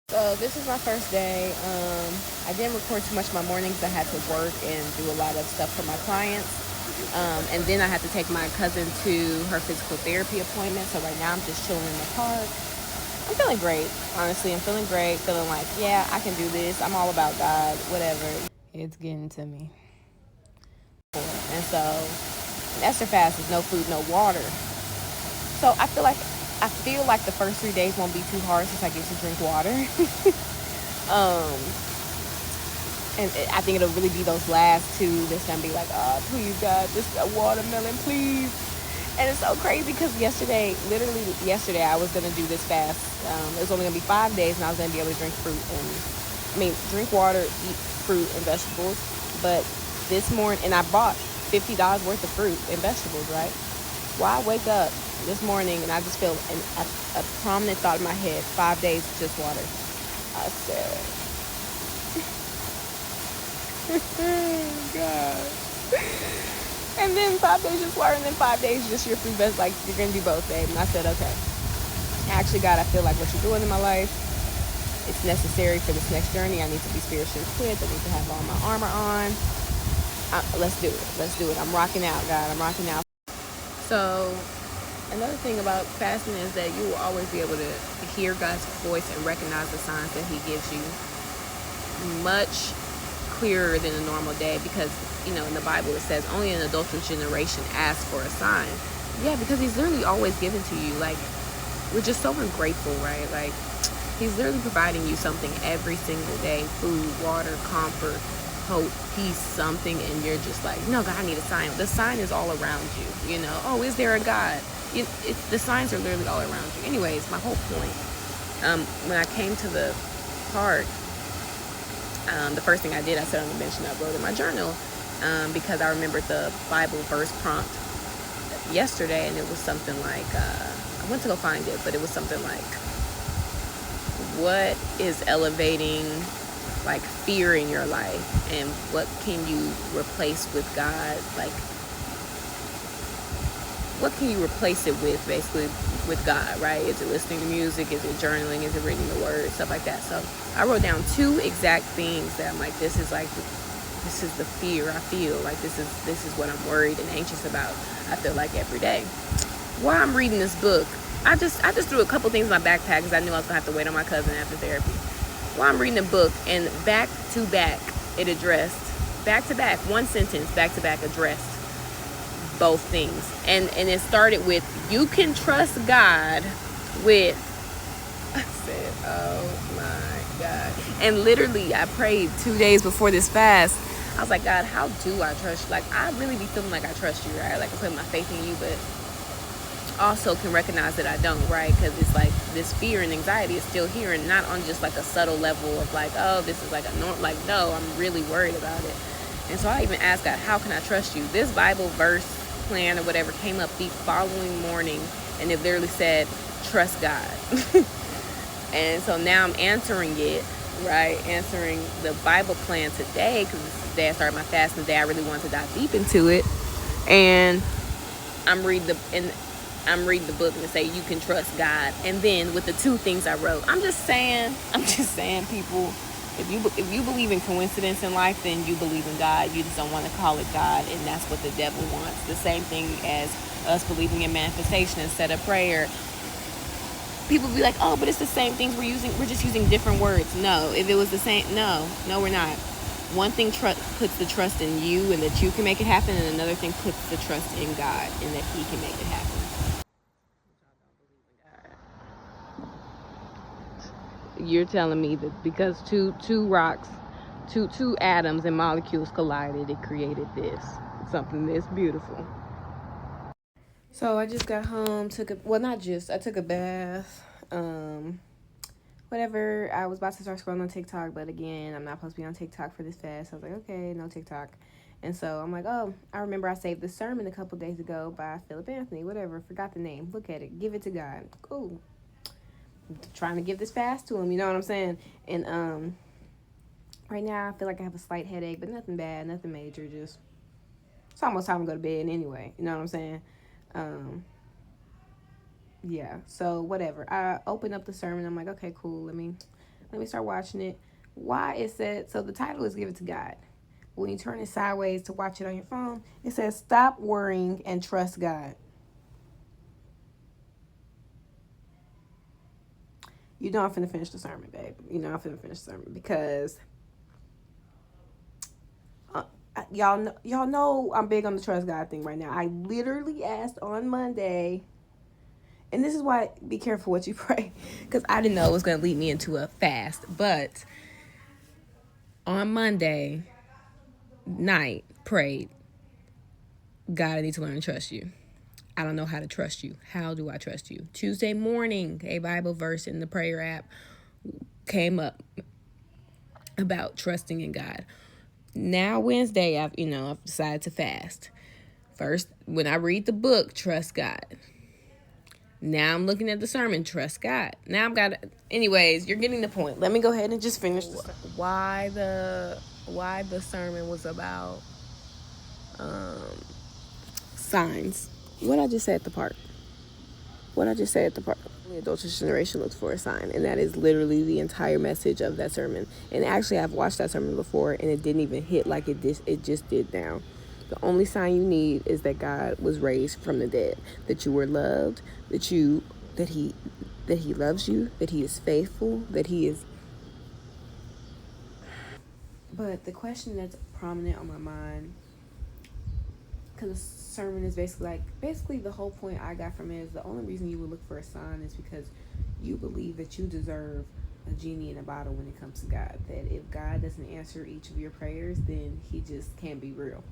So this is my first day. I didn't record too much of my mornings. I had to work and do a lot of stuff for my clients. And then I had to take my cousin to her physical therapy appointment. So right now I'm just chilling in the park. I'm feeling great. Honestly, I'm feeling great. Feeling like, yeah, I can do this. I'm all about God, whatever. It's getting to me. And so Esther fast is no food, no water. So I feel like the first 3 days won't be too hard since I get to drink water. um, And I think it'll really be those last two that's gonna be like, oh, please, God, just a watermelon, please. And it's so crazy because literally yesterday, I was gonna do this fast. It was only gonna be 5 days, and I was gonna be able to drink fruit and, drink water, eat fruit and vegetables. But this morning, and I bought $50 worth of fruit and vegetables, right? Well, I wake up this morning and I just feel a prominent thought in my head: 5 days just water. I said, God. And then 5 days just water, and then 5 days just your food best. Like, you're gonna do both, babe. And I said, okay. Actually, God, I feel like what you're doing in my life, it's necessary for this next journey. I need to be spiritually equipped. I need to have all my armor on. Let's do it. Let's do it. I'm rocking out, God. I'm rocking out. So, another thing about fasting is that you will always be able to hear God's voice and recognize the signs that He gives you much clearer than a normal day, because in the Bible it says only an adulterous generation asks for a sign. Yeah, because He's literally always given to you. Like, we're just so ungrateful, right? Like, He's literally providing you something every single day: food, water, comfort, hope, peace, something. And you're just like, no, God, I need a sign. The sign is all around you. Oh, is there a God? The signs are literally all around you. Anyways, my whole point, when I came to the park, the first thing I did, I sat on the bench and I wrote in my journal, because I remembered the Bible verse prompt yesterday, and it was something like, I went to go find it, but it was something like, what is elevating like fear in your life, and what can you replace with God? Like, what can you replace it with, basically, with God, right? Is it listening to music? Is it journaling? Is it reading the Word? Stuff like that. So I wrote down two exact things that I'm like, this is the fear I feel. Like, this is what I'm worried and anxious about. I feel like every day. While I'm reading this book, I just threw a couple things in my backpack because I knew I was gonna have to wait on my cousin after therapy. While I'm reading the book, and back to back, it addressed, back to back, one sentence, back to back, addressed both things. And it started with, you can trust God with, I said, oh my God. And literally, I prayed 2 days before this fast. I was like, God, how do I trust you? Like, I really be feeling like I trust you, right? Like, I put my faith in you, but also can recognize that I don't, right? Because it's like this fear and anxiety is still here, and not on just like a subtle level of like, oh, this is like a norm. Like, no, I'm really worried about it. And so I even asked God, how can I trust you? This Bible verse plan or whatever came up the following morning, and it literally said, trust God. And so now I'm answering it, right? Answering the Bible plan today, because this is the day I started my fast, and the day I really wanted to dive deep into it. And I'm reading the book, and it say, you can trust God. And then with the two things I wrote, I'm just saying, people, if you believe in coincidence in life, then you believe in God. You just don't want to call it God, and that's what the devil wants. The same thing as us believing in manifestation instead of prayer. People be like, oh, but it's the same things we're just using different words. No, if it was the same, no, we're not. One thing puts the trust in you and that you can make it happen, and another thing puts the trust in God and that He can make it happen. You're telling me that because two rocks, two atoms and molecules collided, it created something this beautiful. So I just got home, I took a bath. Whatever, I was about to start scrolling on TikTok, but again, I'm not supposed to be on TikTok for this fast. I was like, okay, no TikTok. And so I'm like, oh, I remember I saved this sermon a couple days ago by Philip Anthony, whatever, forgot the name. Look at it, give it to God. Cool. I'm trying to give this fast to him, you know what I'm saying? And right now I feel like I have a slight headache, but nothing bad, nothing major, just it's almost time to go to bed anyway, you know what I'm saying? Um, yeah, so whatever. I opened up the sermon, I'm like, okay, cool, let me Let me start watching it. Why it said, so the title is Give It to God. When you turn it sideways to watch it on your phone, it says stop worrying and trust God. You know I'm finna finish the sermon, babe. You know I'm finna finish the sermon because y'all know I'm big on the trust God thing right now. I literally asked on Monday, and this is why be careful what you pray, because I didn't know it was gonna lead me into a fast. But on Monday night, prayed, God, I need to learn to trust you. I don't know how to trust you. How do I trust you? Tuesday morning, a Bible verse in the prayer app came up about trusting in God. Now Wednesday, I've decided to fast. First, when I read the book, trust God. Now I'm looking at the sermon, trust God. Now I've got, anyways, you're getting the point. Let me go ahead and just finish this. Why the sermon was about signs. What I just said at the park. The adulterous generation looks for a sign, and that is literally the entire message of that sermon. And actually, I've watched that sermon before, and it didn't even hit like it just did now. The only sign you need is that God was raised from the dead, that you were loved, that he loves you, that he is faithful, that he is. But the question that's prominent on my mind, because the sermon is basically the whole point I got from it is the only reason you would look for a sign is because you believe that you deserve a genie in a bottle when it comes to God. That if God doesn't answer each of your prayers, then he just can't be real.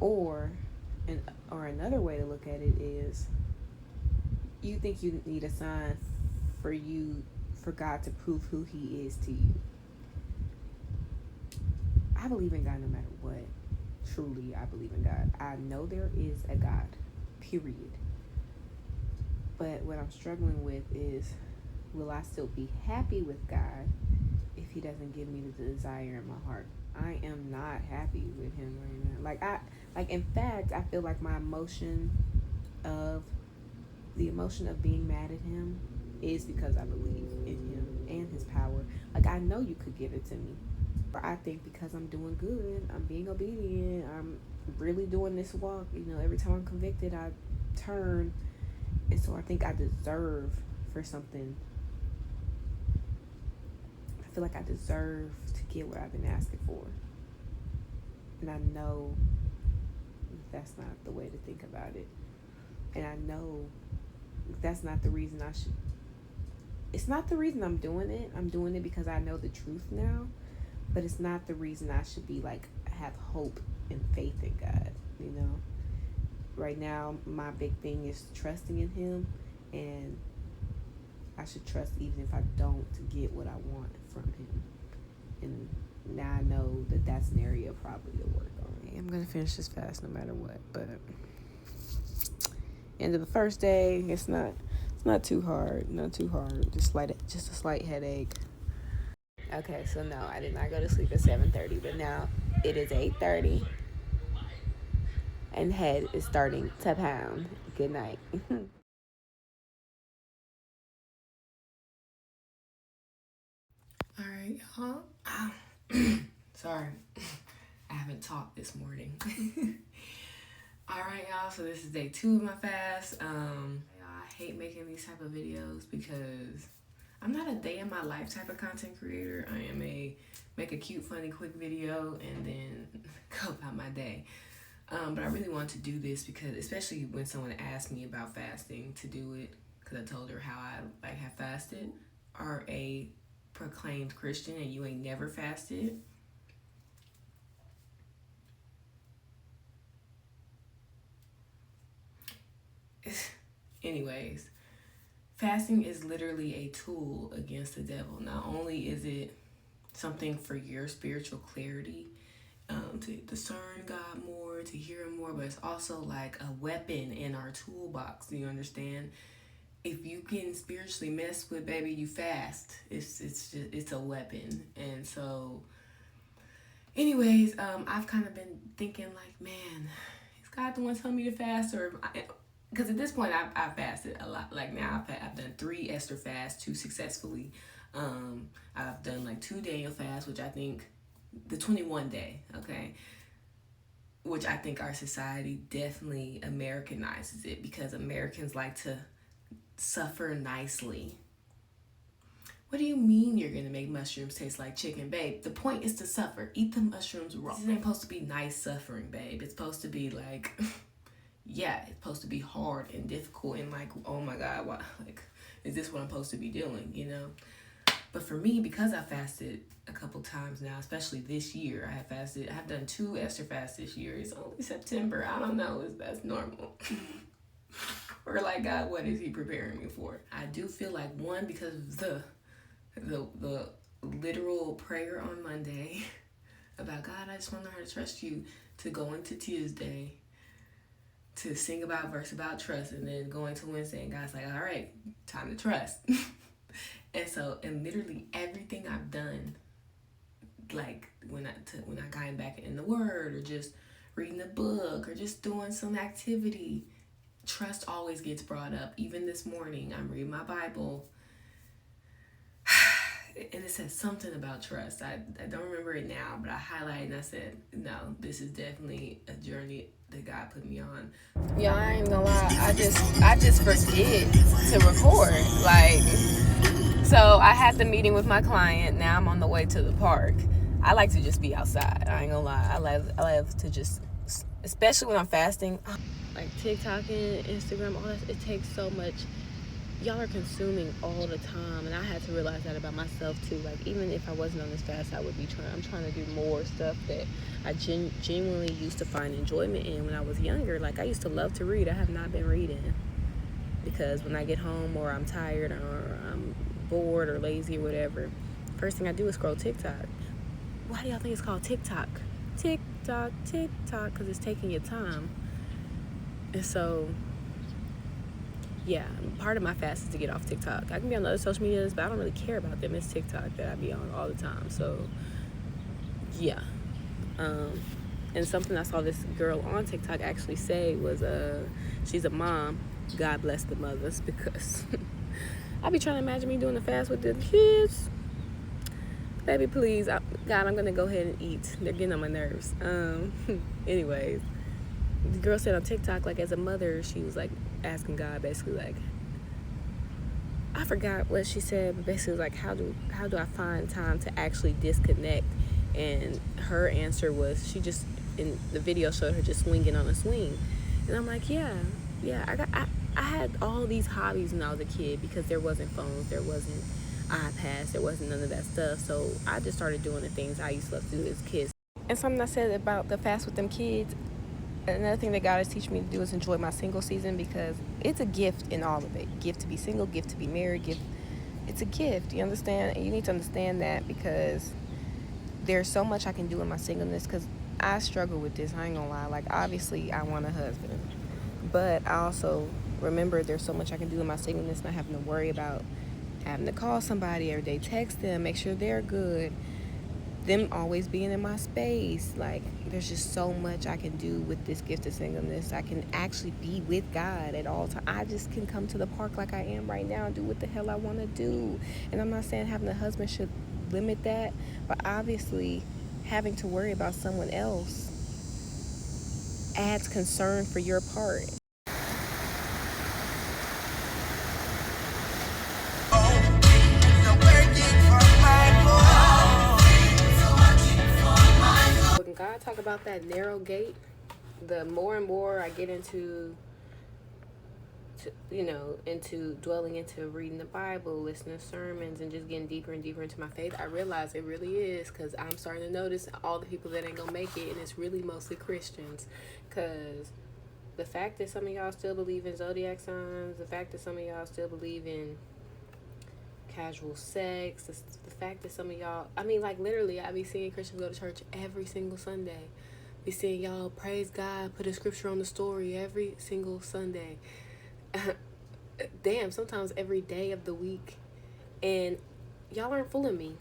Or another way to look at it is you think you need a sign for God to prove who he is to you. I believe in God no matter what. Truly, I believe in God. I know there is a God, period. But what I'm struggling with is, will I still be happy with God if he doesn't give me the desire in my heart? I am not happy with him right now. In fact, I feel like my emotion of being mad at him is because I believe in him and his power. Like, I know you could give it to me. Or I think because I'm doing good, I'm being obedient, I'm really doing this walk, every time I'm convicted, I turn. And so I think I deserve for something. I feel like I deserve to get what I've been asking for. And I know that's not the way to think about it. And I know that's not the reason it's not the reason I'm doing it. I'm doing it because I know the truth now. But it's not the reason I should be have hope and faith in God, Right now, my big thing is trusting in him, and I should trust even if I don't to get what I want from him. And now I know that that's an area probably to work on. I'm going to finish this fast no matter what, but end of the first day, it's not too hard, just a slight headache. Okay, so no, I did not go to sleep at 7:30, but now it is 8:30, and head is starting to pound. Good night. All right, y'all. Sorry, I haven't talked this morning. All right, y'all. So this is day 2 of my fast. I hate making these type of videos because I'm not a day in my life type of content creator. I am make a cute, funny, quick video and then go about my day. But I really want to do this because, especially when someone asked me about fasting, to do it because I told her how I have fasted, are a proclaimed Christian and you ain't never fasted. Anyways, fasting is literally a tool against the devil. Not only is it something for your spiritual clarity, to discern God more, to hear him more, but it's also like a weapon in our toolbox. Do you understand? If you can spiritually mess with, baby, you fast. It's a weapon. And so, anyways, I've kind of been thinking like, man, is God the one telling me to fast, or because at this point I've fasted a lot. Like now I've done 3 Esther fasts, 2 successfully. I've done like 2 Daniel fasts, which I think the 21 day, okay, which I think our society definitely Americanizes it, because Americans like to suffer nicely. What do you mean you're gonna make mushrooms taste like chicken, babe? The point is to suffer. Eat the mushrooms raw. This ain't supposed to be nice suffering, babe. It's supposed to be like, yeah, it's supposed to be hard and difficult and like, oh my God, why? Like, is this what I'm supposed to be doing? You know? But for me, because I fasted a couple times now, especially this year, I have done 2 Esther fasts this year. It's only September. I don't know if that's normal. Or like, God, what is he preparing me for? I do feel like, one, because of the literal prayer on Monday about, God, I just want to learn how to trust you, to go into Tuesday to sing about verse about trust, and then going to Wednesday and God's like, all right, time to trust. And literally everything I've done, like when I got back in the Word, or just reading a book, or just doing some activity, trust always gets brought up. Even this morning, I'm reading my Bible, and it says something about trust. I don't remember it now, but I highlighted and I said, no, this is definitely a journey that God put me on. Yeah, I ain't gonna lie, I just forget to record. Like, so I had the meeting with my client. Now I'm on the way to the park. I like to just be outside. I ain't gonna lie. I love to just, especially when I'm fasting, like TikTok and Instagram, all that. It takes so much. Y'all are consuming all the time, and I had to realize that about myself too. Like, even if I wasn't on this fast, I would be I'm trying to do more stuff that I genuinely used to find enjoyment in when I was younger. Like, I used to love to read. I have not been reading, because when I get home, or I'm tired, or I'm bored or lazy or whatever, first thing I do is scroll TikTok. Why do y'all think it's called TikTok? TikTok, because it's taking your time. And so, yeah, part of my fast is to get off TikTok. I can be on other social medias, but I don't really care about them. It's TikTok that I be on all the time. So, yeah. And something I saw this girl on TikTok actually say was, she's a mom. God bless the mothers, because I be trying to imagine me doing the fast with the kids. Baby, please, God, I'm going to go ahead and eat. They're getting on my nerves. Anyways, the girl said on TikTok, like, as a mother, she was, like, asking God, basically, like, I forgot what she said, but basically, like, how do I find time to actually disconnect? And her answer was, she just, in the video, showed her just swinging on a swing. And I'm like, yeah, I had all these hobbies when I was a kid, because there wasn't phones, there wasn't iPads, there wasn't none of that stuff. So I just started doing the things I used to love to do as kids. And something I said about the fast with them kids, another thing that God is teaching me to do is enjoy my single season, because it's a gift in all of it. Gift to be single, gift to be married, it's a gift. You understand? And you need to understand that, because there's so much I can do in my singleness, because I struggle with this. I ain't gonna lie. Like, obviously I want a husband, but I also remember there's so much I can do in my singleness, not having to worry about having to call somebody every day, text them, make sure they're good, them always being in my space. Like, there's just so much I can do with this gift of singleness. I can actually be with God at all times. I just can come to the park like I am right now and do what the hell I want to do. And I'm not saying having a husband should limit that, but obviously having to worry about someone else adds concern for your part. When God talk about that narrow gate, the more and more I get into dwelling into reading the Bible, listening to sermons, and just getting deeper and deeper into my faith, I realize it really is, because I'm starting to notice all the people that ain't gonna make it, and it's really mostly Christians. Because the fact that some of y'all still believe in zodiac signs, the fact that some of y'all still believe in casual sex, the fact that some of y'all, I mean, like, literally, I be seeing Christians go to church every single Sunday. Be seeing y'all praise God, put a scripture on the story every single Sunday. Damn, sometimes every day of the week. And y'all aren't fooling me.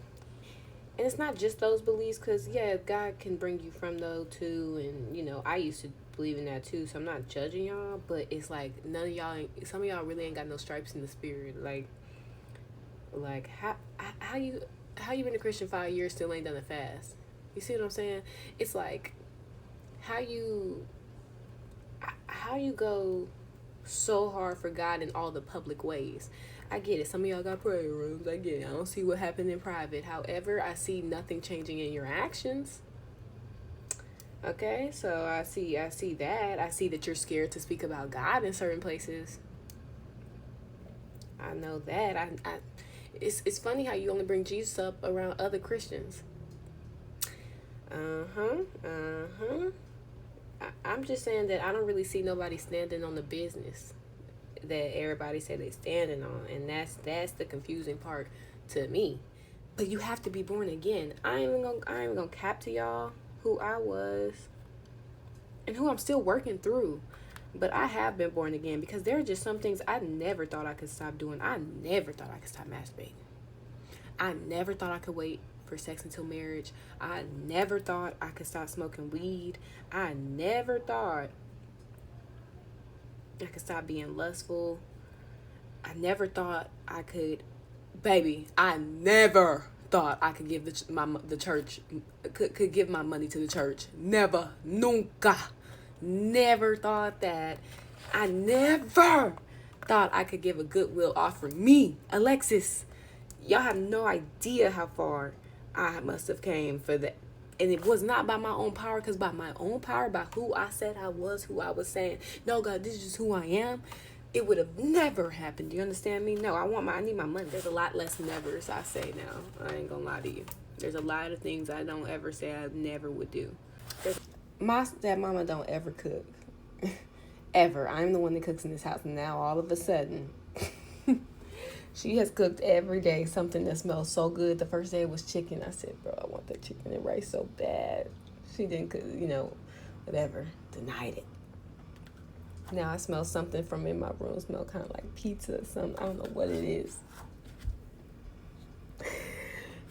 And it's not just those beliefs, because, yeah, God can bring you from those too. And, I used to believe in that too, so I'm not judging y'all, but it's like none of y'all, some of y'all really ain't got no stripes in the spirit. Like how you been a Christian 5 years still ain't done a fast? You see what I'm saying? It's like how you go so hard for God in all the public ways. I get it. Some of y'all got prayer rooms. I get it. I don't see what happened in private. However, I see nothing changing in your actions. Okay, so I see that. I see that you're scared to speak about God in certain places. I know that. It's funny how you only bring Jesus up around other Christians. I'm just saying that I don't really see nobody standing on the business that everybody say they standing on, and that's the confusing part to me. But you have to be born again. I ain't even gonna cap to y'all who I was and who I'm still working through. But I have been born again, because there are just some things I never thought I could stop doing. I never thought I could stop masturbating. I never thought I could wait for sex until marriage. I never thought I could stop smoking weed. I never thought I could stop being lustful. I never thought I could, baby, I never thought I could give the church, could give my money to the church. Never, nunca. Never thought that. I never thought I could give a goodwill offering. Me, Alexis. Y'all have no idea how far I must have came for that. And it was not by my own power, because by my own power, by who I said I was, who I was saying, no, God, this is just who I am, it would have never happened. Do you understand me? No, I need my money. There's a lot less nevers I say now. I ain't gonna lie to you. There's a lot of things I don't ever say I never would do. My stepmama don't ever cook. Ever. I'm the one that cooks in this house. And now all of a sudden, she has cooked every day something that smells so good. The first day it was chicken. I said, bro, I want that chicken and rice so bad. She didn't cook, whatever. Denied it. Now I smell something from in my room. Smell kind of like pizza or something. I don't know what it is.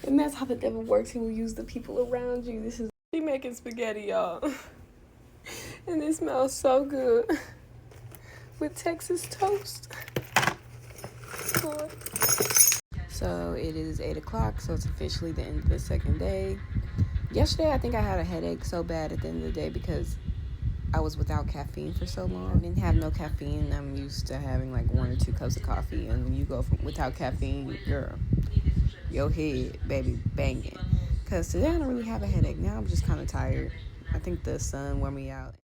And that's how the devil works. He will use the people around you. She making spaghetti, y'all. And it smells so good. With Texas toast. Lord. So it is 8 o'clock, so it's officially the end of the second day. Yesterday, I think I had a headache so bad at the end of the day because I was without caffeine for so long. I didn't have no caffeine. I'm used to having like 1 or 2 cups of coffee, and when you go from without caffeine, girl, your head, baby, banging. Because today I don't really have a headache. Now I'm just kind of tired. I think the sun wore me out.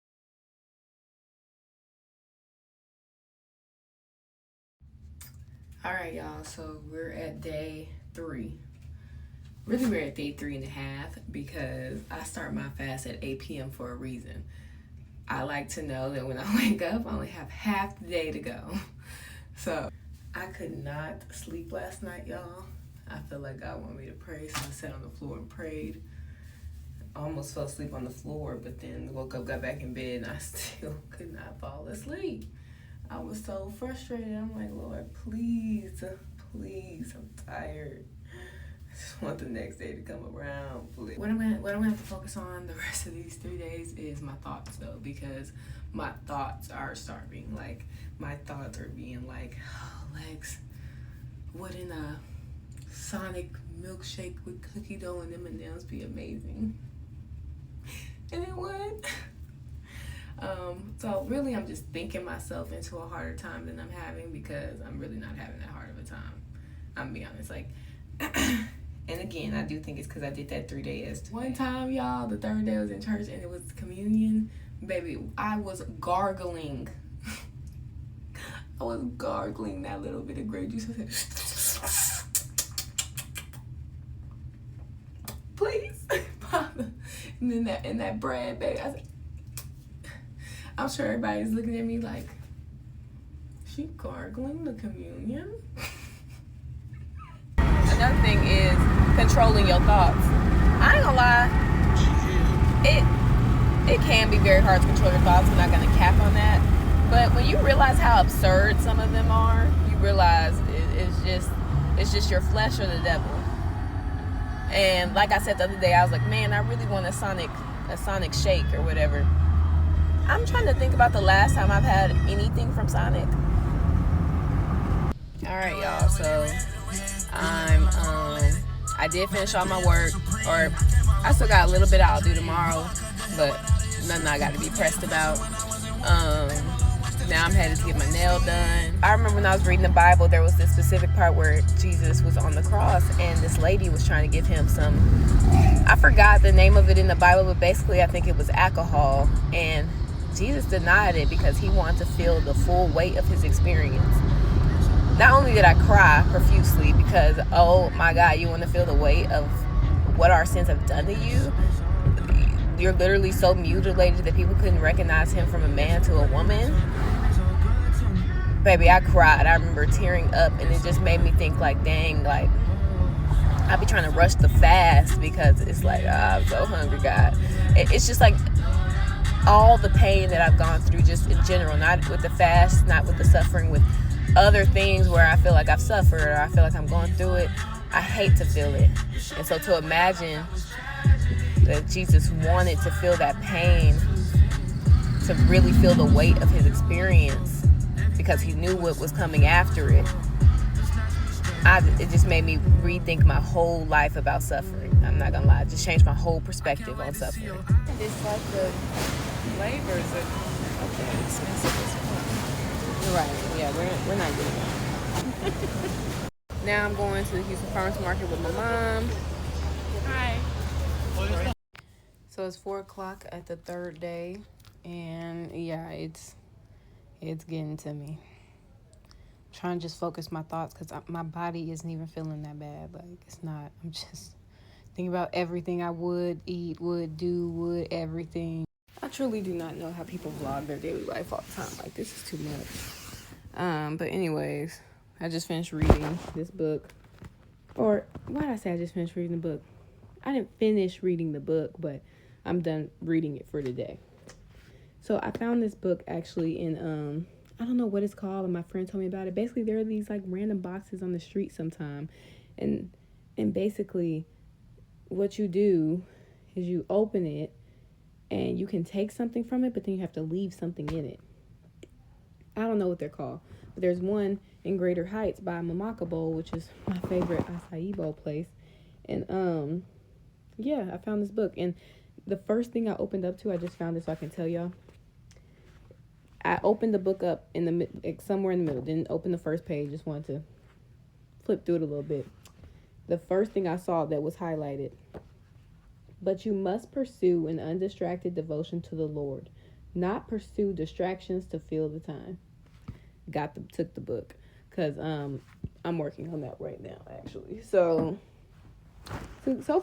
All right, y'all, so we're at day 3. Really, we're at day 3.5 because I start my fast at 8 p.m. for a reason. I like to know that when I wake up, I only have half the day to go. So I could not sleep last night, y'all. I feel like God wanted me to pray, so I sat on the floor and prayed. I almost fell asleep on the floor, but then woke up, got back in bed, and I still could not fall asleep. I was so frustrated. I'm like, Lord, please, I'm tired. I just want the next day to come around, please. What I'm gonna have to focus on the rest of these 3 days is my thoughts, though, because my thoughts are starving. Like, my thoughts are being like, oh, Lex, wouldn't a Sonic milkshake with cookie dough and M&M's be amazing? And it would. So really, I'm just thinking myself into a harder time than I'm having, because I'm really not having that hard of a time. I'm gonna be honest, like, and again, I do think it's because I did that 3 days. One time, y'all, the third day I was in church and it was communion. Baby, I was gargling. I was gargling that little bit of grape juice. I said, please, Father. And then that bread, baby, I said, I'm sure everybody's looking at me like, she gargling the communion? Another thing is controlling your thoughts. I ain't gonna lie, it can be very hard to control your thoughts. I'm not gonna cap on that. But when you realize how absurd some of them are, you realize it's just your flesh or the devil. And like I said the other day, I was like, man, I really want a Sonic shake or whatever. I'm trying to think about the last time I've had anything from Sonic. All right, y'all. So I did finish all my work, or I still got a little bit I'll do tomorrow, but nothing I got to be pressed about. Now I'm headed to get my nail done. I remember when I was reading the Bible, there was this specific part where Jesus was on the cross and this lady was trying to give him some, I forgot the name of it in the Bible, but basically I think it was alcohol. And Jesus denied it because he wanted to feel the full weight of his experience. Not only did I cry profusely because, oh my God, you want to feel the weight of what our sins have done to you? You're literally so mutilated that people couldn't recognize him from a man to a woman. Baby, I cried. I remember tearing up, and it just made me think, like, dang, like, I be trying to rush the fast because it's like, I'm so hungry, God. It's just like all the pain that I've gone through just in general, not with the fast, not with the suffering, with other things where I feel like I've suffered or I feel like I'm going through it. I hate to feel it. And so to imagine that Jesus wanted to feel that pain, to really feel the weight of his experience because he knew what was coming after it. It just made me rethink my whole life about suffering. I'm not gonna lie, it just changed my whole perspective on suffering. It's like the flavors are okay, expensive as well. Right, yeah, we're not getting that. Now I'm going to the Houston Farmers Market with my mom. Hi. So it's 4:00 at the third day, and yeah, it's getting to me. I'm trying to just focus my thoughts because my body isn't even feeling that bad. Like, it's not. I'm just thinking about everything I would eat, would do, would everything. I truly do not know how people vlog their daily life all the time. Like, this is too much. But anyways, I just finished reading this book. Or why did I say I just finished reading the book? I didn't finish reading the book, but I'm done reading it for today. So I found this book actually in I don't know what it's called, and my friend told me about it. Basically, there are these like random boxes on the street sometime, and basically what you do is you open it and you can take something from it, but then you have to leave something in it. I don't know what they're called, but there's one in Greater Heights by Mamaka Bowl, which is my favorite acai bowl place. And yeah, I found this book, and the first thing I opened up to, I just found it so I can tell y'all. I opened the book up in the somewhere in the middle. Didn't open the first page. Just wanted to flip through it a little bit. The first thing I saw that was highlighted. But you must pursue an undistracted devotion to the Lord, not pursue distractions to fill the time. Took the book because I'm working on that right now actually. So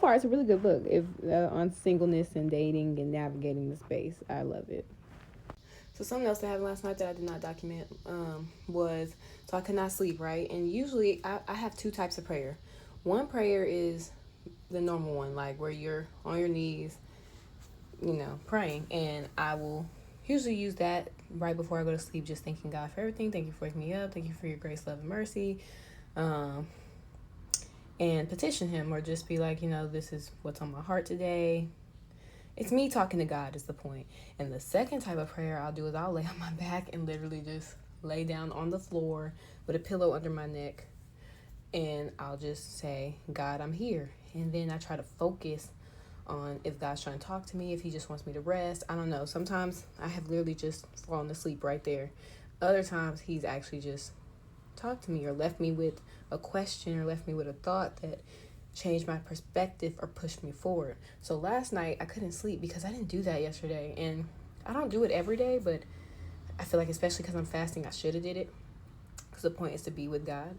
far it's a really good book. If on singleness and dating and navigating the space, I love it. So something else that happened last night that I did not document was, so I could not sleep, right? And usually I have two types of prayer. One prayer is the normal one, like where you're on your knees, praying. And I will usually use that right before I go to sleep, just thanking God for everything. Thank you for waking me up. Thank you for your grace, love, and mercy. And petition him, or just be like, this is what's on my heart today. It's me talking to God is the point. And the second type of prayer I'll do is I'll lay on my back and literally just lay down on the floor with a pillow under my neck. And I'll just say, God, I'm here. And then I try to focus on if God's trying to talk to me, if he just wants me to rest. I don't know. Sometimes I have literally just fallen asleep right there. Other times he's actually just talked to me or left me with a question or left me with a thought that changed my perspective or pushed me forward. So last night I couldn't sleep because I didn't do that yesterday, and I don't do it every day, but I feel like especially because I'm fasting, I should have did it because the point is to be with God.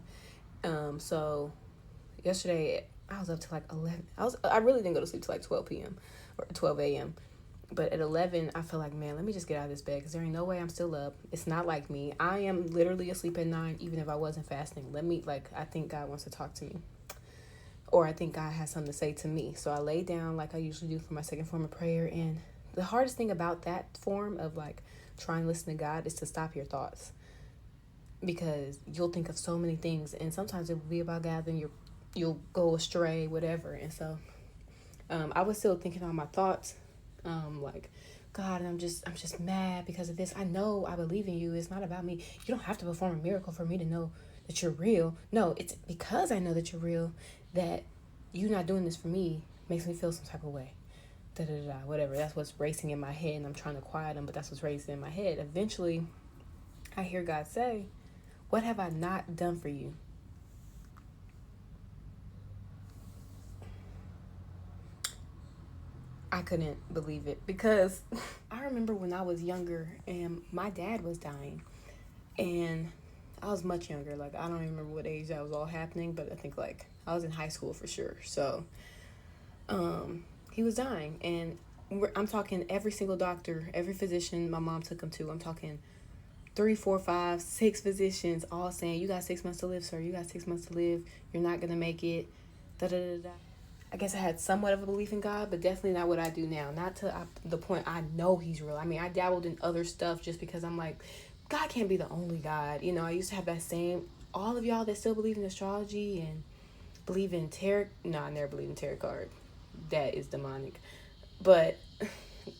So yesterday I was up to like 11. I really didn't go to sleep till like 12 p.m. or 12 a.m. But at 11, I feel like, man, let me just get out of this bed because there ain't no way I'm still up. It's not like me. I am literally asleep at 9, even if I wasn't fasting. I think God wants to talk to me. Or I think God has something to say to me. So I lay down like I usually do for my second form of prayer. And the hardest thing about that form of like trying to listen to God is to stop your thoughts. Because you'll think of so many things. And sometimes it will be about God, then you'll go astray, whatever. And so I was still thinking on my thoughts. Like God, and I'm just mad because of this. I know I believe in you. It's not about me. You don't have to perform a miracle for me to know that you're real. No, it's because I know that you're real that you not doing this for me makes me feel some type of way. Da da da, whatever. That's what's racing in my head, and I'm trying to quiet them, but that's what's racing in my head. Eventually, I hear God say, "What have I not done for you?" I couldn't believe it because I remember when I was younger and my dad was dying, and I was much younger. Like, I don't even remember what age that was all happening, but I think like I was in high school for sure. So he was dying, and I'm talking every single doctor, every physician my mom took him to. I'm talking 3, 4, 5, 6 physicians all saying, "You got 6 months to live, sir. You got 6 months to live. You're not gonna make it." Da da da da. I guess I had somewhat of a belief in God, but definitely not what I do now. Not to the point I know he's real. I mean, I dabbled in other stuff just because I'm like, God can't be the only God. You know, I used to have that same, all of y'all that still believe in astrology and believe in tarot. No, I never believed in tarot card. That is demonic. But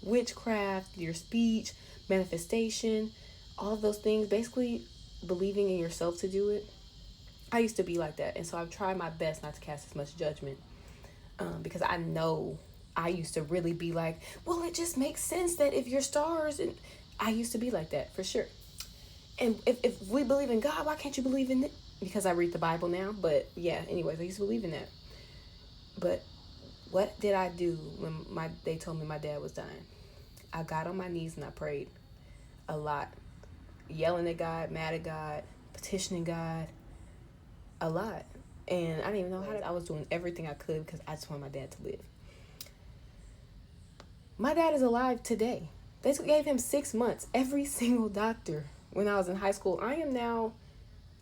witchcraft, your speech, manifestation, all of those things, basically believing in yourself to do it. I used to be like that. And so I've tried my best not to cast as much judgment. Because I know I used to really be like, well, it just makes sense that if your stars, and I used to be like that for sure. And if we believe in God, why can't you believe in it? Because I read the Bible now. But yeah, anyways, I used to believe in that. But what did I do when they told me my dad was dying? I got on my knees and I prayed a lot, yelling at God, mad at God, petitioning God, a lot. And I didn't even know how I was doing everything I could because I just wanted my dad to live. My dad is alive today. They gave him 6 months. Every single doctor when I was in high school. I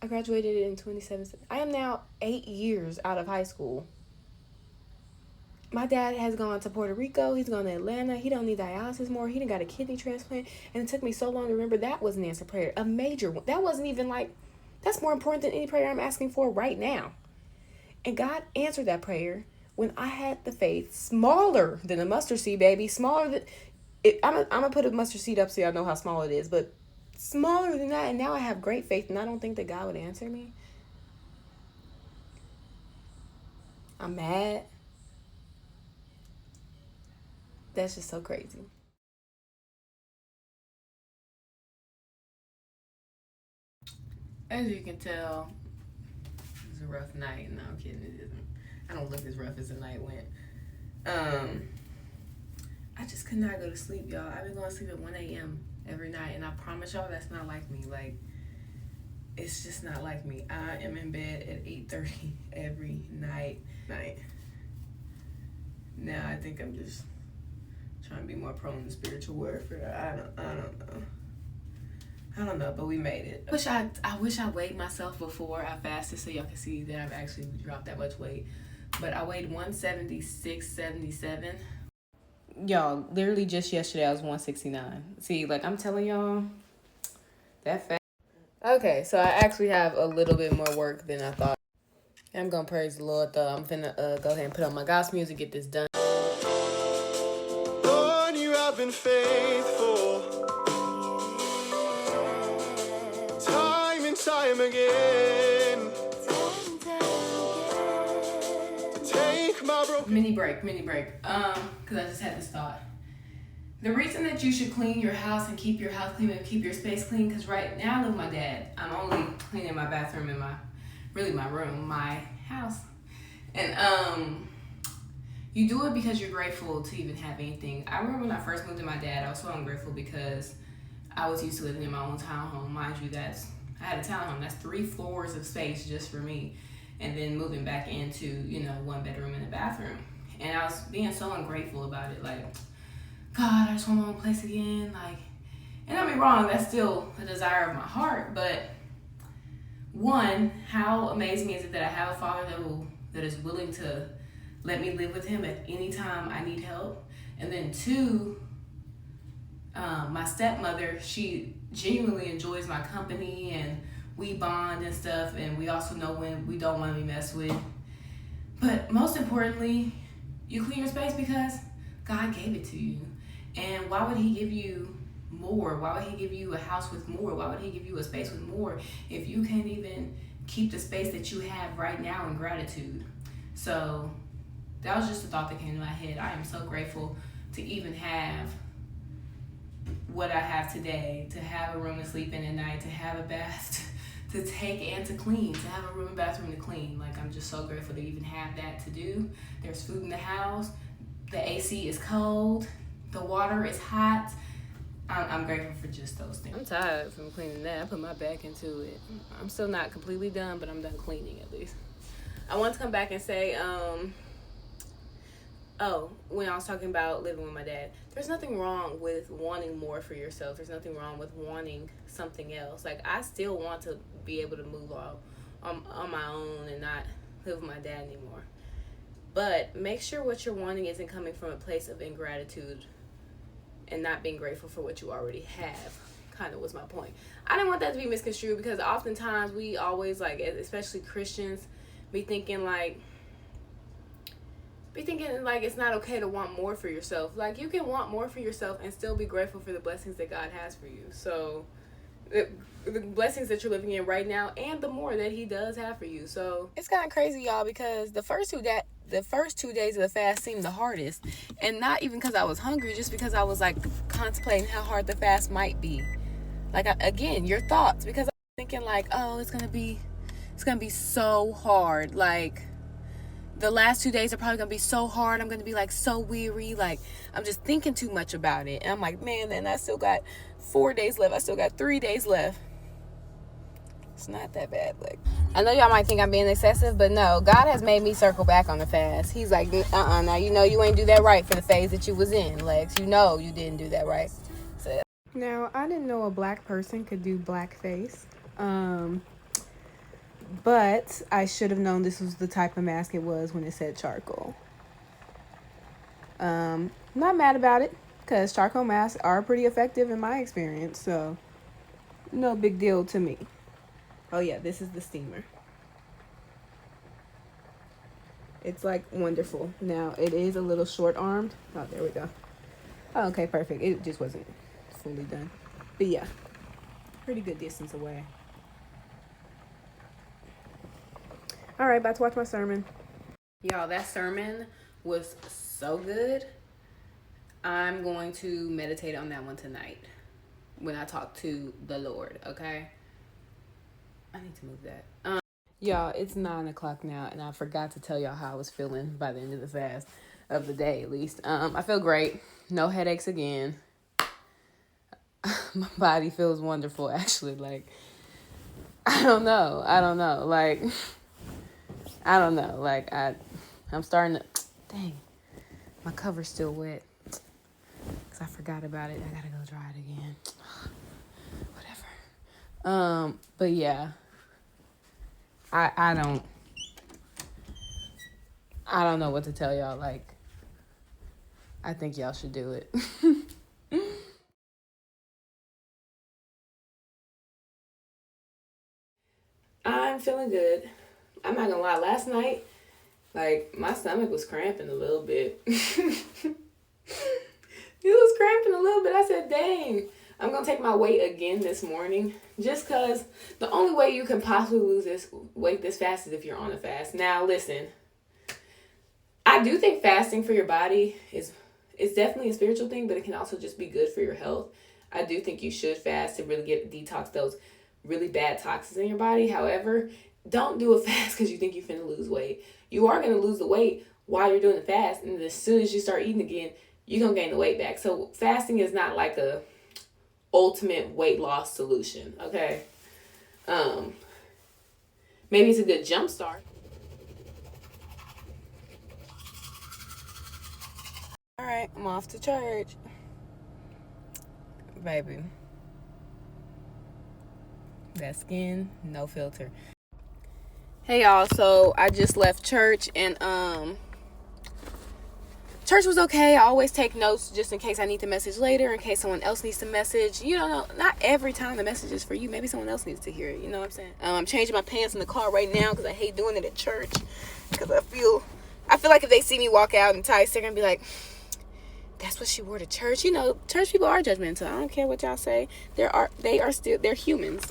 graduated in 2017. I am now 8 years out of high school. My dad has gone to Puerto Rico. He's gone to Atlanta. He don't need dialysis more. He done got a kidney transplant. And it took me so long to remember that was an answered prayer. A major one. That wasn't even like, that's more important than any prayer I'm asking for right now. And God answered that prayer when I had the faith smaller than a mustard seed, baby. Smaller than... I'm gonna put a mustard seed up so y'all know how small it is. But smaller than that. And now I have great faith. And I don't think that God would answer me. I'm mad. That's just so crazy. As you can tell, it was a rough night. No, I'm kidding. It isn't. I don't look as rough as the night went. I just could not go to sleep, y'all. I've been going to sleep at 1 a.m. every night, and I promise y'all that's not like me. Like, it's just not like me. I am in bed at 8:30 every night. Now I think I'm just trying to be more prone to spiritual warfare. I don't know, but we made it. I wish I weighed myself before I fasted so y'all can see that I've actually dropped that much weight. But I weighed 176.77. Y'all, literally just yesterday I was 169. See, like I'm telling y'all, that fat. Okay, so I actually have a little bit more work than I thought. I'm gonna praise the Lord though. I'm finna go ahead and put on my gospel music, get this done. Lord, you have been faithful. Time and time again. Take my broken... Mini break. Because I just had this thought. The reason that you should clean your house and keep your house clean and keep your space clean, because right now I live with my dad. I'm only cleaning my bathroom and my room, my house. And you do it because you're grateful to even have anything. I remember when I first moved to my dad, I was so ungrateful because I was used to living in my own townhome. Mind you, I had a townhome. That's 3 floors of space just for me. And then moving back into, 1 bedroom and a bathroom. And I was being so ungrateful about it. Like, God, I just want my own place again. Like, and don't be wrong, that's still a desire of my heart. But one, how amazing is it that I have a father that is willing to let me live with him at any time I need help. And then 2, my stepmother, she genuinely enjoys my company and we bond and stuff, and we also know when we don't want to be messed with. But most importantly, you clean your space because God gave it to you. And why would he give you more? Why would he give you a house with more? Why would he give you a space with more if you can't even keep the space that you have right now in gratitude? So that was just a thought that came to my head. I am so grateful to even have what I have today, to have a room to sleep in at night, to have a bath to take and to clean, to have a room and bathroom to clean. Like, I'm just so grateful to even have that to do. There's food in the house. The AC is cold. The water is hot. I'm grateful for just those things. I'm tired from cleaning that. I put my back into it. I'm still not completely done, but I'm done cleaning at least. I want to come back and say, when I was talking about living with my dad, there's nothing wrong with wanting more for yourself. There's nothing wrong with wanting something else. Like, I still want to be able to move on my own and not live with my dad anymore. But make sure what you're wanting isn't coming from a place of ingratitude and not being grateful for what you already have. Kind of was my point. I didn't want that to be misconstrued, because oftentimes we always, like, especially Christians, be thinking like it's not okay to want more for yourself. Like, you can want more for yourself and still be grateful for the blessings that God has for you. So the blessings that you're living in right now, and the more that he does have for you. So it's kind of crazy, y'all, because the first 2 days of the fast seemed the hardest, and not even because I was hungry, just because I was like contemplating how hard the fast might be. Like, again, your thoughts, because I'm thinking like, oh, it's gonna be so hard. Like, the last 2 days are probably gonna be so hard. I'm gonna be like so weary. Like, I'm just thinking too much about it. And I'm like, man, then I still got 4 days left. I still got 3 days left. It's not that bad. Like, I know y'all might think I'm being excessive, but no, God has made me circle back on the fast. He's like, now you know you ain't do that right for the phase that you was in, Lex. You know you didn't do that right. So. Now, I didn't know a black person could do blackface. But I should have known this was the type of mask it was when it said charcoal. Not mad about it, because charcoal masks are pretty effective in my experience, so no big deal to me. Oh yeah, this is the steamer. It's like wonderful. Now, it is a little short-armed. Oh, there we go. Oh, okay, perfect. It just wasn't fully done. But yeah, pretty good distance away. All right, about to watch my sermon. Y'all, that sermon was so good. I'm going to meditate on that one tonight when I talk to the Lord, okay? I need to move that. Y'all, it's 9 o'clock now, and I forgot to tell y'all how I was feeling by the end of the fast, of the day at least. I feel great. No headaches again. My body feels wonderful, actually. Like, I don't know. Like, I don't know. Like, I'm starting to... Dang. My cover's still wet. Because I forgot about it. I gotta go dry it again. Whatever. But yeah. I don't know what to tell y'all. Like, I think y'all should do it. I'm feeling good. I'm not gonna lie, last night, like, my stomach was cramping a little bit. It was cramping a little bit. I said, dang, I'm gonna take my weight again this morning, just because the only way you can possibly lose this weight this fast is if you're on a fast. Now, listen, I do think fasting for your body is definitely a spiritual thing, but it can also just be good for your health. I do think you should fast to really detox those really bad toxins in your body. However, don't do a fast because you think you're finna lose weight. You are going to lose the weight while you're doing the fast, and as soon as you start eating again, you're going to gain the weight back. So fasting is not like a ultimate weight loss solution, okay? Maybe it's a good jump start. All right, I'm off to church. Baby. That skin, no filter. Hey y'all, so I just left church, and church was okay. I always take notes just in case I need to message later, in case someone else needs to message. You don't know, not every time the message is for you. Maybe someone else needs to hear it, you know what I'm saying? I'm changing my pants in the car right now because I hate doing it at church, because I feel like if they see me walk out in tights, they're gonna be like, that's what she wore to church. You know, church people are judgmental. I don't care what y'all say. They're humans.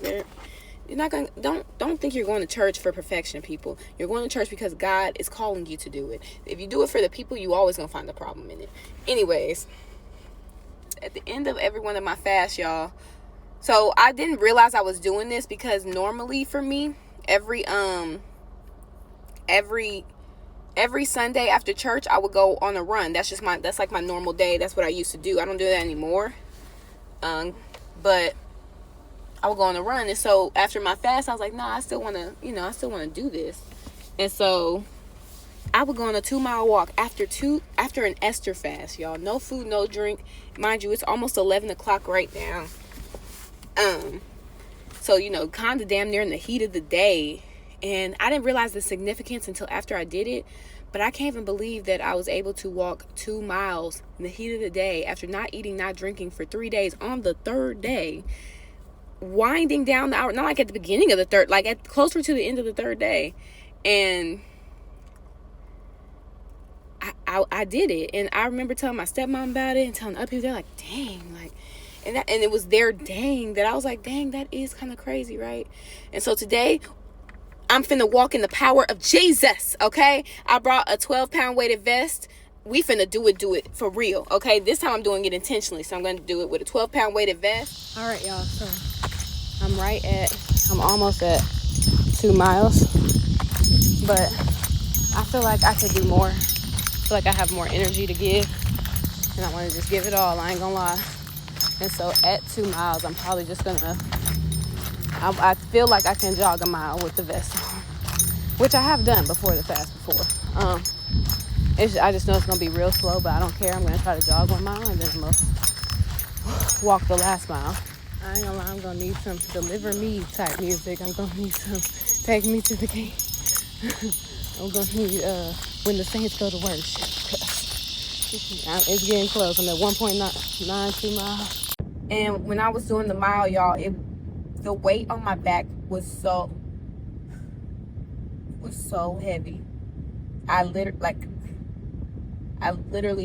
You're not gonna don't think you're going to church for perfection, people. You're going to church because God is calling you to do it. If you do it for the people, you always gonna find a problem in it. Anyways, at the end of every one of my fasts, y'all. So I didn't realize I was doing this because normally for me, every Sunday after church, I would go on a run. That's like my normal day. That's what I used to do. I don't do that anymore. But I would go on a run. And so after my fast, I was like, nah, I still want to do this. And so I would go on a 2-mile walk after an Esther fast, y'all. No food, no drink. Mind you, it's almost 11 o'clock right now. So, kind of damn near in the heat of the day. And I didn't realize the significance until after I did it. But I can't even believe that I was able to walk 2 miles in the heat of the day after not eating, not drinking for 3 days. On the third day, winding down the hour, not like at the beginning of the third, like at closer to the end of the third day. And I did it. And I remember telling my stepmom about it and telling other people. They're like, dang, like, and it was their dang that I was like, dang, that is kind of crazy, right? And so today, I'm finna walk in the power of Jesus, okay? I brought a 12-pound weighted vest. We finna do it for real, okay? This time I'm doing it intentionally, so I'm gonna do it with a 12-pound weighted vest. All right, y'all, so I'm almost at 2 miles, but I feel like I could do more. I feel like I have more energy to give, and I want to just give it all. I ain't gonna lie. And so at 2 miles, I'm probably just gonna, I feel like I can jog a mile with the vest on, which I have done before the fast before. I just know it's gonna be real slow, but I don't care. I'm gonna try to jog 1 mile and then I'm gonna walk the last mile. I ain't gonna lie, I'm gonna need some Deliver Me type music. I'm gonna need some Take Me to the King. I'm gonna need When the Saints Go to Worship. It's getting close. I'm at 1.92 miles. And when I was doing the mile, y'all, the weight on my back was so heavy. I literally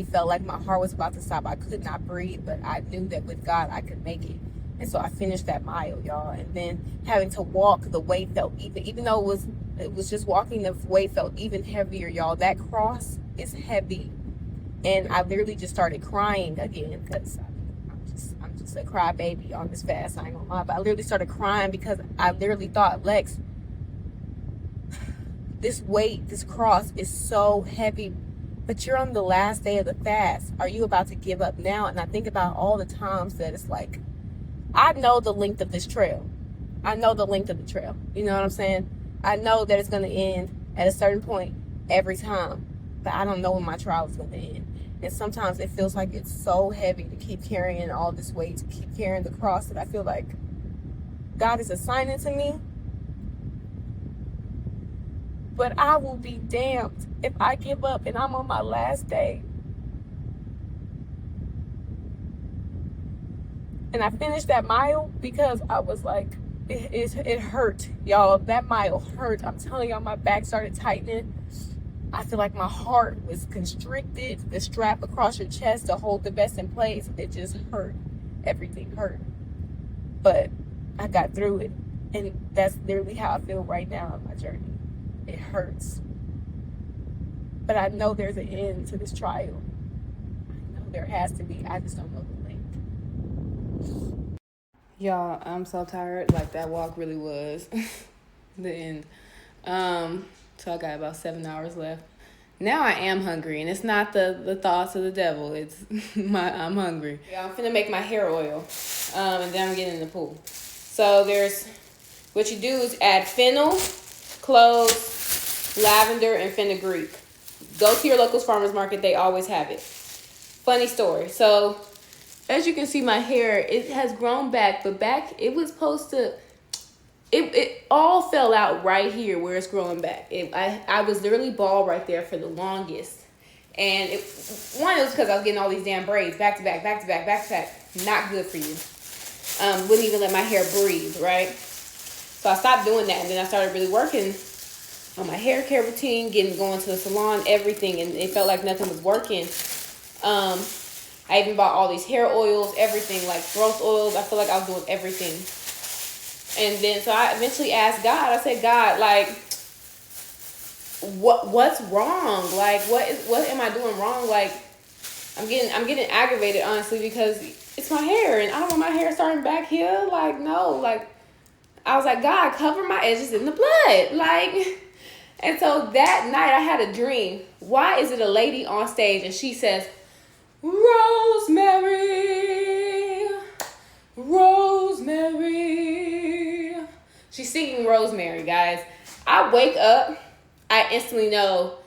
felt like my heart was about to stop. I could not breathe, but I knew that with God I could make it. And so I finished that mile, y'all. And then having to walk, the weight felt even though it was just walking, the weight felt even heavier, y'all. That cross is heavy. And I literally just started crying again because I'm just a crybaby on this fast. I ain't gonna lie, but I literally started crying because I literally thought, Lex, this weight, this cross is so heavy, but you're on the last day of the fast. Are you about to give up now? And I think about all the times that it's like, I know the length of this trail. I know the length of the trail. You know what I'm saying? I know that it's going to end at a certain point every time, but I don't know when my trial is going to end. And sometimes it feels like it's so heavy to keep carrying all this weight, to keep carrying the cross, that I feel like God is assigning to me. But I will be damned if I give up and I'm on my last day. And I finished that mile because I was like, it hurt, y'all. That mile hurt. I'm telling y'all, my back started tightening. I feel like my heart was constricted. The strap across your chest to hold the vest in place, it just hurt. Everything hurt. But I got through it. And that's literally how I feel right now on my journey. It hurts. But I know there's an end to this trial. I know there has to be. I just don't know the length. Y'all, I'm so tired. Like, that walk really was the end. So I got about 7 hours left. Now I am hungry, and it's not the thoughts of the devil. It's I'm hungry. Yeah, I'm finna make my hair oil, and then I'm getting in the pool. So what you do is add fennel, cloves, lavender, and fenugreek. Go to your local farmer's market. They always have it. Funny story. So as you can see, my hair, it has grown back, but back it was supposed to. It all fell out right here where it's growing back. I was literally bald right there for the longest. And it was because I was getting all these damn braids back to back. Not good for you. Wouldn't even let my hair breathe, right? So I stopped doing that. And then I started really working on my hair care routine, going to the salon, everything. And it felt like nothing was working. I even bought all these hair oils, everything, like growth oils. I feel like I was doing everything. And then so I eventually asked God. I said, God, like, what's wrong? Like, what am I doing wrong? Like, I'm getting aggravated, honestly, because it's my hair and I don't want my hair starting back here. Like, no, like, I was like, God, cover my edges in the blood. Like, and so that night I had a dream. Why is it a lady on stage and she says, Rosemary, Rosemary. She's singing Rosemary, guys. I wake up, I instantly know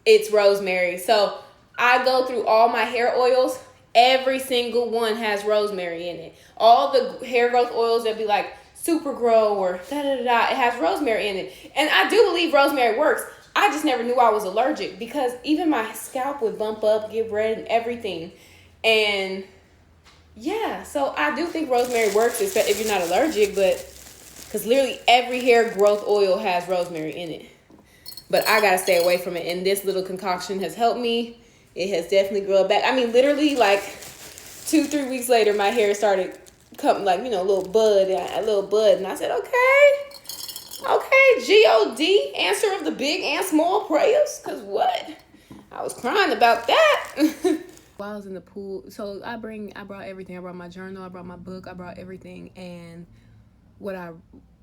it's Rosemary. So I go through all my hair oils. Every single one has rosemary in it. All the hair growth oils that be like Super Grow or da-da-da-da, it has rosemary in it. And I do believe rosemary works. I just never knew I was allergic because even my scalp would bump up, get red and everything. And yeah, so I do think rosemary works if you're not allergic, but because literally every hair growth oil has rosemary in it. But I got to stay away from it. And this little concoction has helped me. It has definitely grown back. I mean, literally like 2-3 weeks later, my hair started coming like, you know, a little bud. And I said, okay, God, answer of the big and small prayers. Because what? I was crying about that. While I was in the pool, so I brought everything. I brought my journal, I brought my book, I brought everything. And what I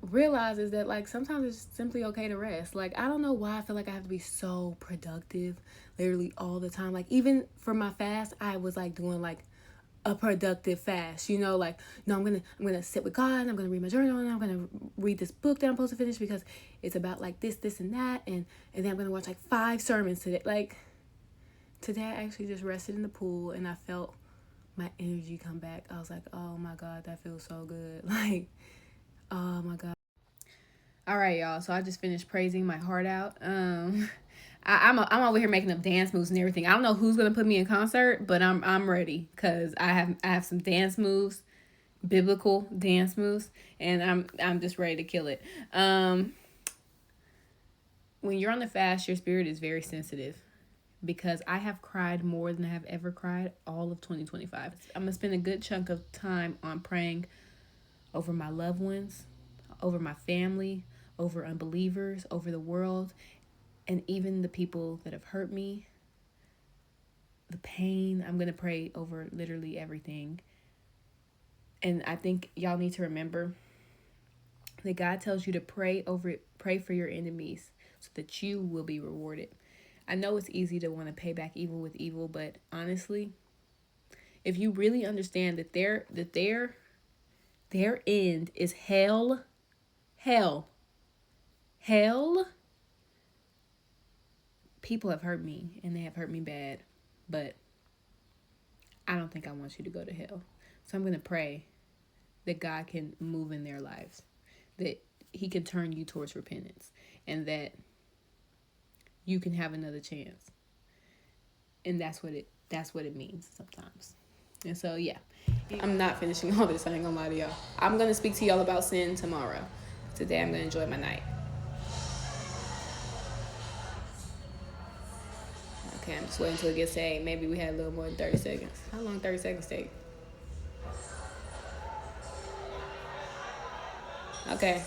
realize is that like sometimes it's simply okay to rest. Like I don't know why I feel like I have to be so productive literally all the time. Like even for my fast, I was like doing like a productive fast, you know, like no, I'm gonna sit with God and I'm gonna read my journal and I'm gonna read this book that I'm supposed to finish because it's about like this and that, and then I'm gonna watch like 5 sermons today. Like today I actually just rested in the pool and I felt my energy come back. I was like, oh my God, that feels so good. Like, oh my God. All right, y'all. So I just finished praising my heart out. I'm over here making up dance moves and everything. I don't know who's gonna put me in concert, but I'm ready because I have some dance moves, biblical dance moves, and I'm just ready to kill it. When you're on the fast, your spirit is very sensitive. Because I have cried more than I have ever cried all of 2025. I'm gonna spend a good chunk of time on praying over my loved ones, over my family, over unbelievers, over the world, and even the people that have hurt me, the pain. I'm going to pray over literally everything. And I think y'all need to remember that God tells you to pray for your enemies so that you will be rewarded. I know it's easy to want to pay back evil with evil, but honestly, if you really understand that their end is hell, people have hurt me and they have hurt me bad, but I don't think I want you to go to hell. So I'm going to pray that God can move in their lives, that he can turn you towards repentance, and that you can have another chance. And that's what it means sometimes. And so, yeah, I'm not finishing all this. I ain't gonna lie to y'all. I'm gonna speak to y'all about sin tomorrow. Today, I'm gonna enjoy my night. Okay, I'm just waiting until it gets to 8. Maybe we had a little more than 30 seconds. How long 30 seconds take? Okay.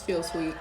Feels sweet.